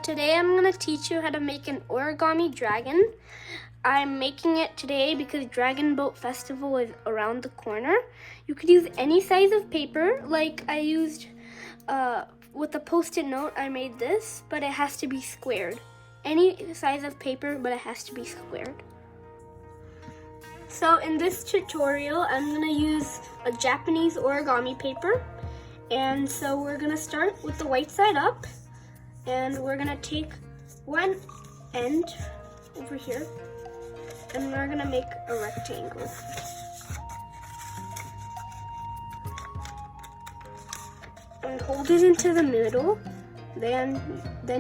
Today I'm going to teach you how to make an origami dragon. I'm making it today because Dragon Boat Festival is around the corner. You could use any size of paper, like I used with a post-it note. I made this, but it has to be squared. Any size of paper, but it has to be squared. So in this tutorial, I'm going to use a Japanese origami paper. And so we're going to start with the white side up. And we're going to take one end over here. And we're going to make a rectangle. And hold it into the middle. Then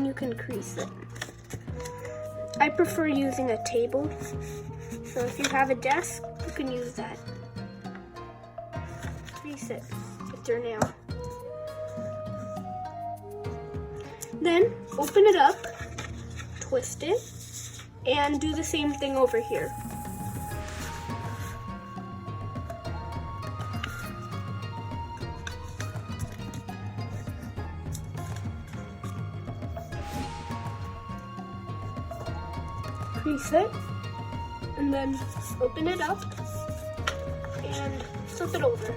you can crease it. I prefer using a table. So if you have a desk, you can use that. Crease it with your nail. Then open it up, twist it, and do the same thing over here. Crease it, and then open it up and flip it over.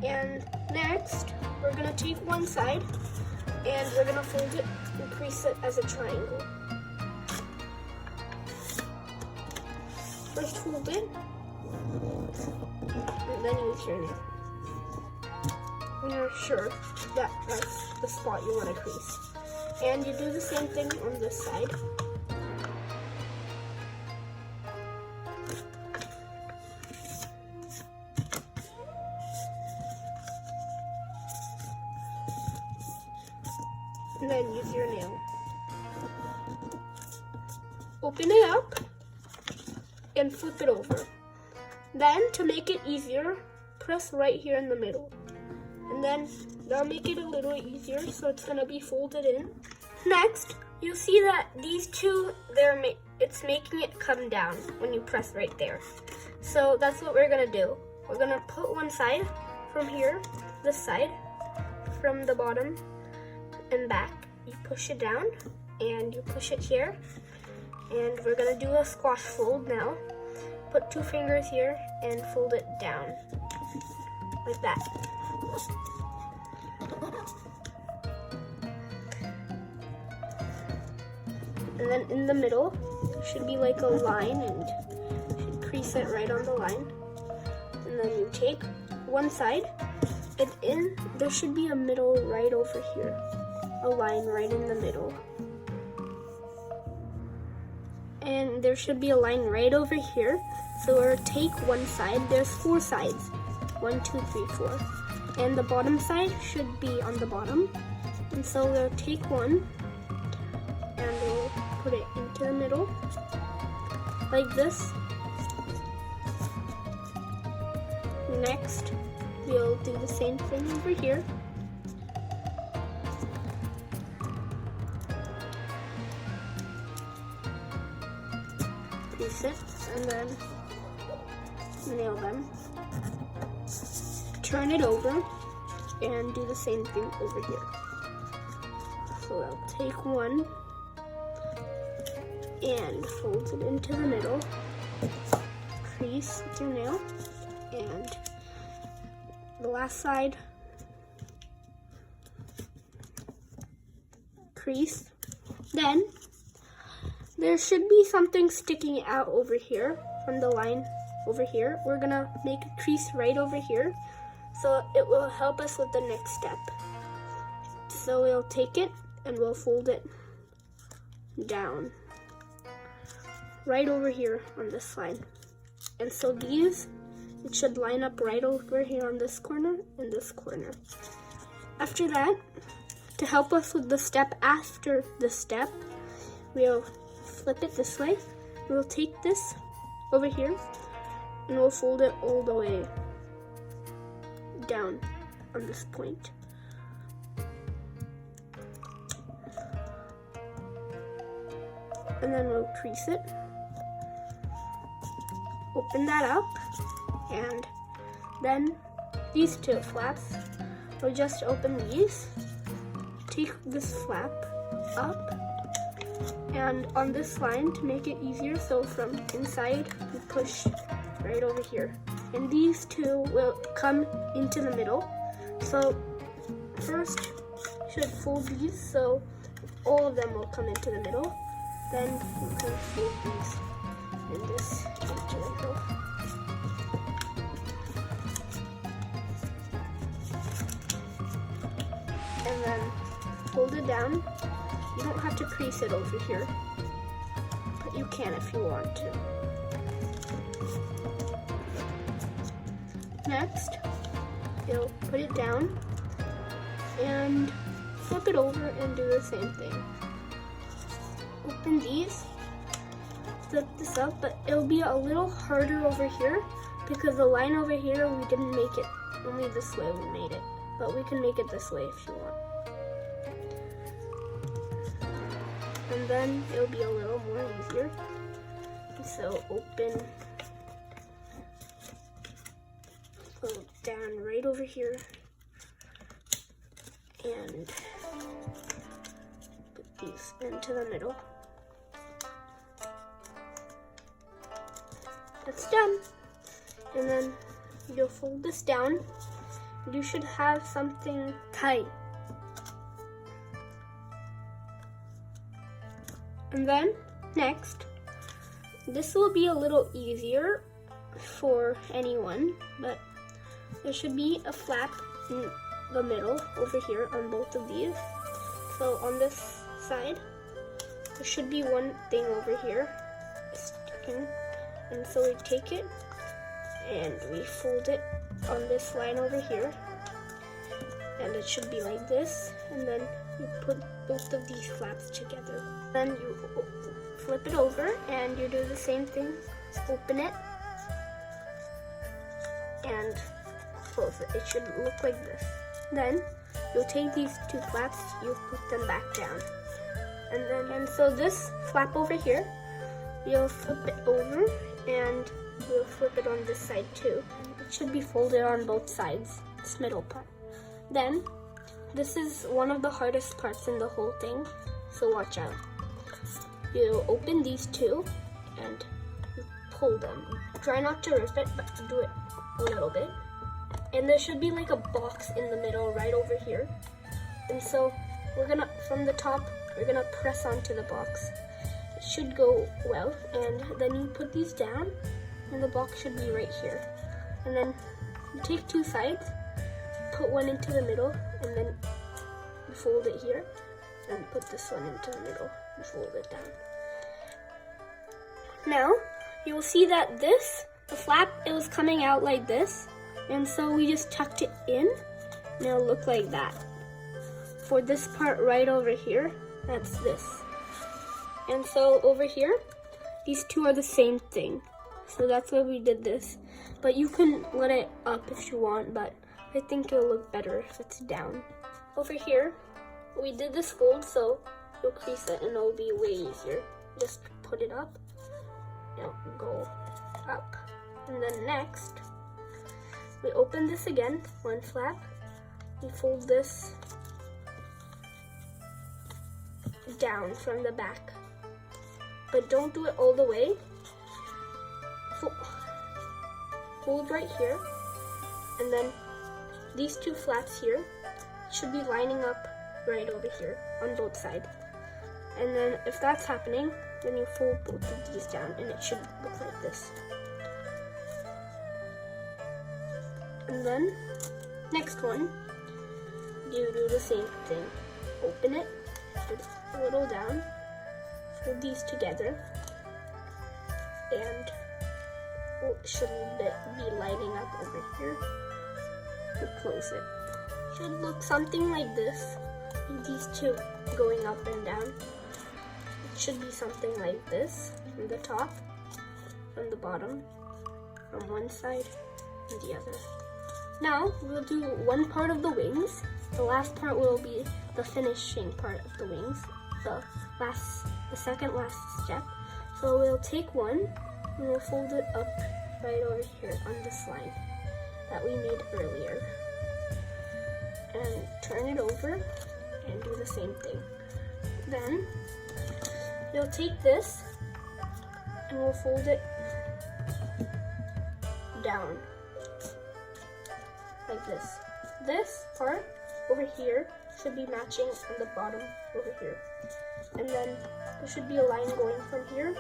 And next, we're gonna take one side and we're gonna fold it and crease it as a triangle. First fold it, and then use your nail. When you're sure that that's the spot you want to crease. And you do the same thing on this side. And then use your nail. Open it up and flip it over. Then, to make it easier, press right here in the middle. And then that'll make it a little easier, so it's gonna be folded in. Next, you'll see that these two, it's making it come down when you press right there. So that's what we're gonna do. We're gonna put one side from here, this side, from the bottom and back. You push it down and you push it here, and we're gonna do a squash fold now. Put two fingers here and fold it down like that. And then in the middle should be like a line, and you should crease it right on the line. And then you take one side, and there should be a middle right over here. A line right in the middle. And there should be a line right over here. So we'll take one side. There's 4 sides. 1, 2, 3, 4. And the bottom side should be on the bottom. And so we'll take one and we'll put it into the middle like this. Next, we'll do the same thing over here. Crease it and then nail them. Turn it over and do the same thing over here. So I'll take one and fold it into the middle. Crease with your nail, and the last side, crease. Then there should be something sticking out over here from the line over here. We're gonna make a crease right over here, so it will help us with the next step. So we'll take it and we'll fold it down right over here on this line. And so these, it should line up right over here on this corner and this corner. After that, to help us with the step after the step, we'll flip it this way. We'll take this over here and we'll fold it all the way down on this point. And then we'll crease it. Open that up, and then these two flaps, we'll just open these, take this flap up. And on this line, to make it easier, so from inside, you push right over here. And these two will come into the middle. So first, you should fold these so all of them will come into the middle. Then you can fold these and this into the middle. And then fold it down. You don't have to crease it over here, but you can if you want to. Next, you'll put it down and flip it over and do the same thing. Open these, flip this up, but it'll be a little harder over here because the line over here, we didn't make it, only this way we made it, but we can make it this way if you want. And then it'll be a little more easier. So open, go down right over here, and put these into the middle. That's done. And then you'll fold this down. You should have something tight. And then next, this will be a little easier for anyone, but there should be a flap in the middle over here on both of these. So on this side, there should be one thing over here sticking. And so we take it and we fold it on this line over here. And it should be like this. And then you put both of these flaps together. Then you flip it over and you do the same thing. Open it and close it. It should look like this. Then you'll take these two flaps, you put them back down. And so this flap over here, you'll flip it over and we'll flip it on this side too. It should be folded on both sides, this middle part. Then this is one of the hardest parts in the whole thing, so watch out. You open these two and you pull them. Try not to rip it, but do it a little bit. And there should be like a box in the middle right over here. And so we're gonna, from the top, we're gonna press onto the box. It should go well, and then you put these down and the box should be right here. And then you take two sides, put one into the middle, and then you fold it here and put this one into the middle and fold it down. Now you will see that this, the flap, it was coming out like this, and so we just tucked it in and it'll look like that. For this part right over here, that's this. And so over here, these two are the same thing. So that's why we did this. But you can let it up if you want, but I think it'll look better if it's down. Over here, we did this fold, so you'll crease it and it'll be way easier. Just put it up, it'll go up. And then next, we open this again, one flap. We fold this down from the back. But don't do it all the way. Fold right here, and then these two flaps here should be lining up right over here on both sides. And then if that's happening, then you fold both of these down and it should look like this. And then next one, you do the same thing. Open it, put it a little down, fold these together, and it should be lining up over here. And close it. Should look something like this, with these two going up and down. It should be something like this from the top, from the bottom, from one side and the other. Now we'll do one part of the wings. The last part will be the finishing part of the wings, the second last step. So we'll take one and we'll fold it up right over here on this line that we made earlier. And turn it over and do the same thing. Then you'll take this and we'll fold it down like this. This part over here should be matching on the bottom over here. And then there should be a line going from here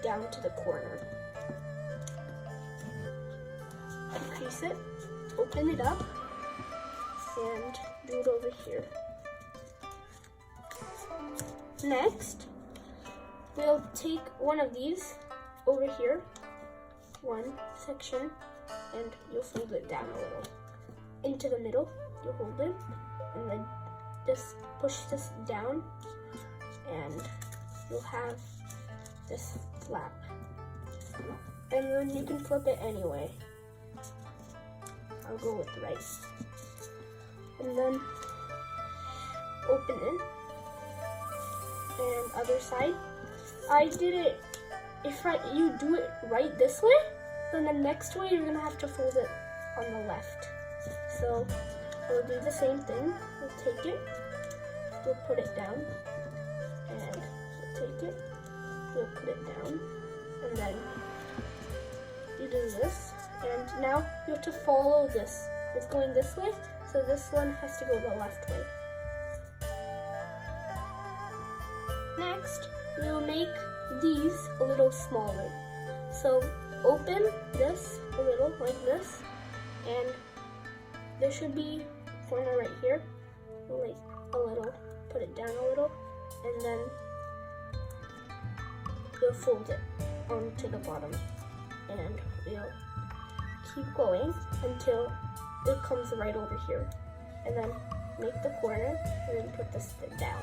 down to the corner. Crease it, open it up, and do it over here. Next, we'll take one of these over here, one section, and you'll fold it down a little. Into the middle, you'll hold it, and then just push this down, and you'll have this flap. And then you can flip it anyway. I'll go with the right. And then open it. And other side. I did it, if you do it right this way, then the next way you're gonna have to fold it on the left. So we'll do the same thing. We'll take it, we'll put it down, and we'll take it, we'll put it down, and then you do this. And now you have to follow this. It's going this way, so this one has to go the left way. Next, we'll make these a little smaller. So open this a little like this, and there should be a corner right here. Like a little, put it down a little, and then we'll fold it onto the bottom, and we'll keep going until it comes right over here, and then make the corner and then put this bit down.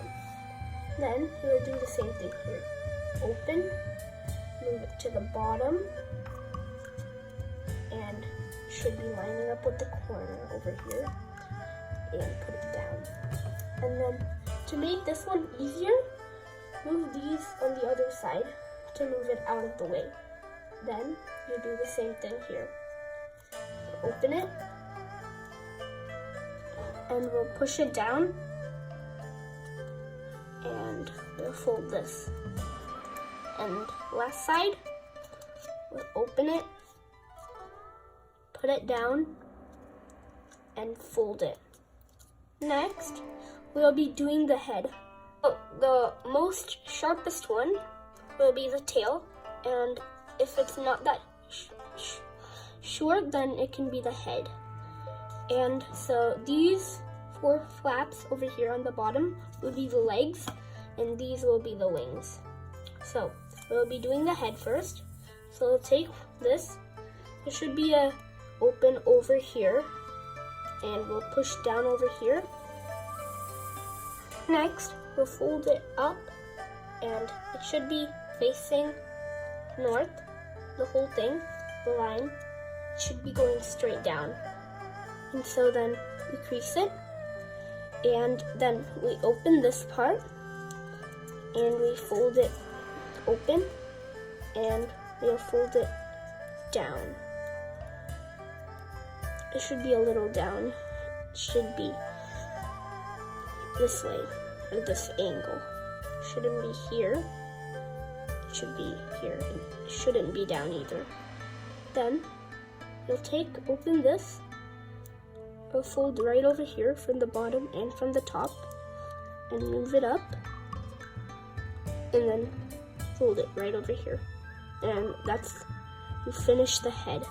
Then we'll do the same thing here. Open, move it to the bottom, and it should be lining up with the corner over here, and put it down. And then to make this one easier, move these on the other side to move it out of the way. Then you do the same thing here. Open it, and we'll push it down, and we'll fold this. And last side, we'll open it, put it down, and fold it. Next, we'll be doing the head. The most sharpest one will be the tail, and if it's not that short, then it can be the head. And so these 4 flaps over here on the bottom will be the legs, and these will be the wings. So we'll be doing the head first. So we'll take this. There should be a open over here, and we'll push down over here. Next, we'll fold it up, and it should be facing north, the whole thing, the line should be going straight down. And so then we crease it, and then we open this part, and we fold it open, and we'll fold it down. It should be a little down. It should be this way, or this angle. It shouldn't be here. It should be here. It shouldn't be down either. Then you'll open this, we'll fold right over here from the bottom and from the top, and move it up, and then fold it right over here. And you finish the head.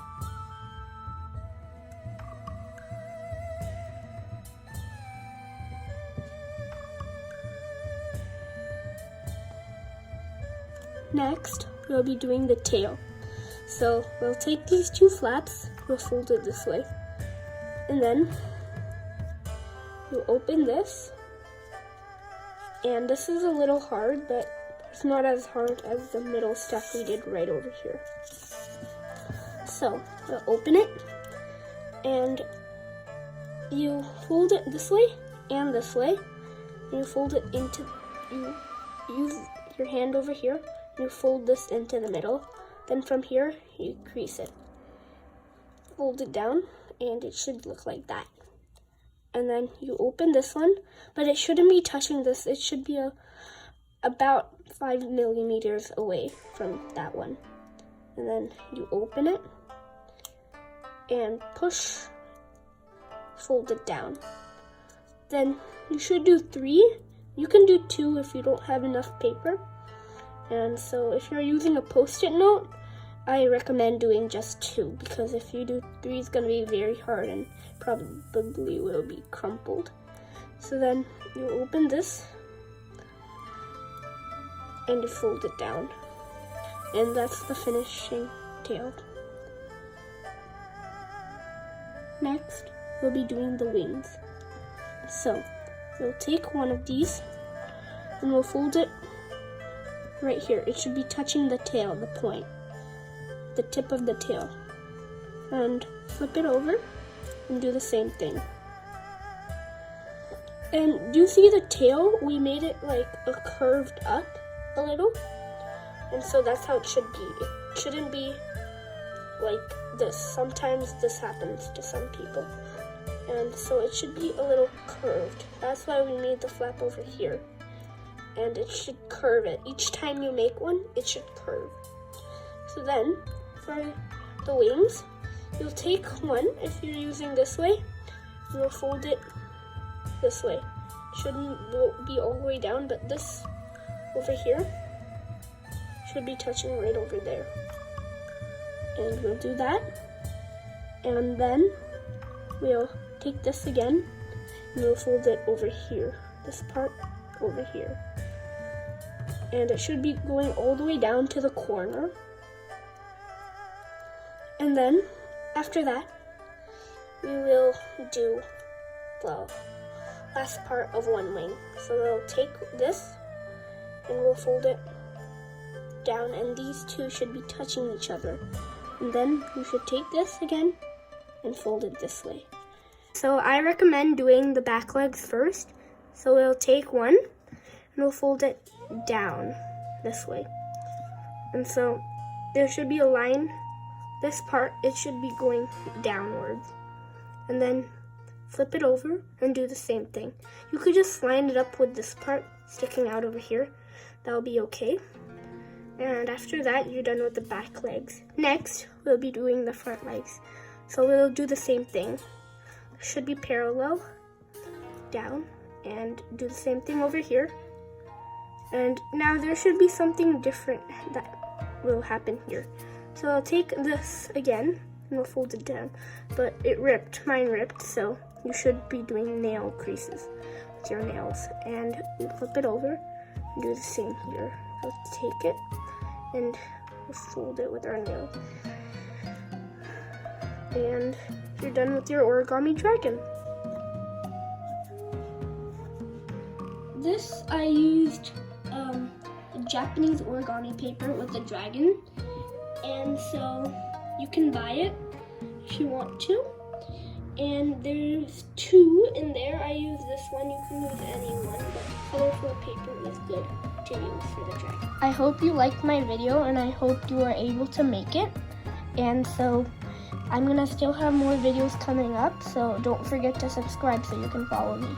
Next, we'll be doing the tail. So we'll take these 2 flaps, we'll fold it this way, and then you open this, and this is a little hard, but it's not as hard as the middle stuff we did right over here. So we'll open it, and you fold it this way and this way, and you fold it into, you use your hand over here, and you fold this into the middle. Then from here, you crease it. Fold it down, and it should look like that. and then you open this one, but it shouldn't be touching this. It should be about 5 millimeters away from that one. And then you open it and push, fold it down. Then you should do 3. You can do 2 if you don't have enough paper. And so if you're using a Post-it note, I recommend doing just 2, because if you do 3, it's going to be very hard and probably will be crumpled. So then you open this and you fold it down. And that's the finishing tail. Next, we'll be doing the wings. So we'll take one of these and we'll fold it right here. It should be touching the tail, the point, the tip of the tail. And flip it over and do the same thing. And do you see the tail? We made it like a curved up a little. And so that's how it should be. It shouldn't be like this. Sometimes this happens to some people. And so it should be a little curved. That's why we made the flap over here. And it should curve it. Each time you make one, it should curve. So then, for the wings, you'll take one, if you're using this way, you'll fold it this way. Shouldn't be all the way down, but this over here should be touching right over there. And we'll do that. And then we'll take this again, and we'll fold it over here. This part over here. And it should be going all the way down to the corner. And then, after that, we will do the last part of one wing. So we'll take this, and we'll fold it down, and these two should be touching each other. And then you should take this again, and fold it this way. So I recommend doing the back legs first. So we'll take one, and we'll fold it down this way. And so there should be a line. This part, it should be going downwards. And then flip it over and do the same thing. You could just line it up with this part sticking out over here. That'll be okay. And after that, you're done with the back legs. Next, we'll be doing the front legs. So we'll do the same thing. Should be parallel down, and do the same thing over here. And now there should be something different that will happen here. So I'll take this again and we'll fold it down. But it ripped, mine ripped, so you should be doing nail creases with your nails. And we flip it over and do the same here. I'll take it and we'll fold it with our nail. And you're done with your origami dragon. This I used Japanese origami paper with a dragon, and so you can buy it if you want to. And there's 2 in there. I use this one. You can use any one, but colorful paper is good to use for the dragon. I hope you liked my video, and I hope you were able to make it. And so I'm gonna still have more videos coming up, so don't forget to subscribe so you can follow me.